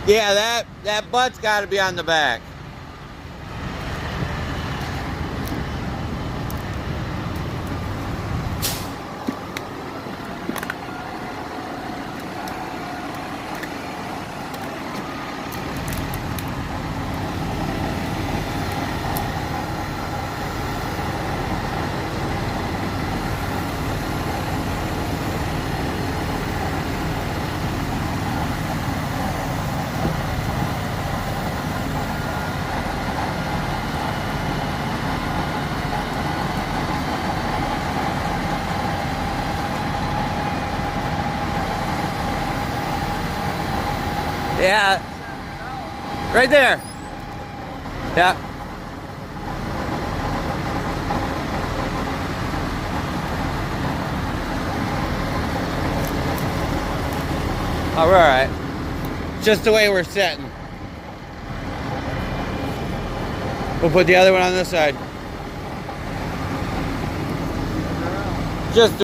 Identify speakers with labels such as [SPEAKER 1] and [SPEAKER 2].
[SPEAKER 1] Yeah, that butt's got to be on the back. Yeah. Right there. Yeah. All right. Just the way we're sitting. We'll put the other one on this side. Just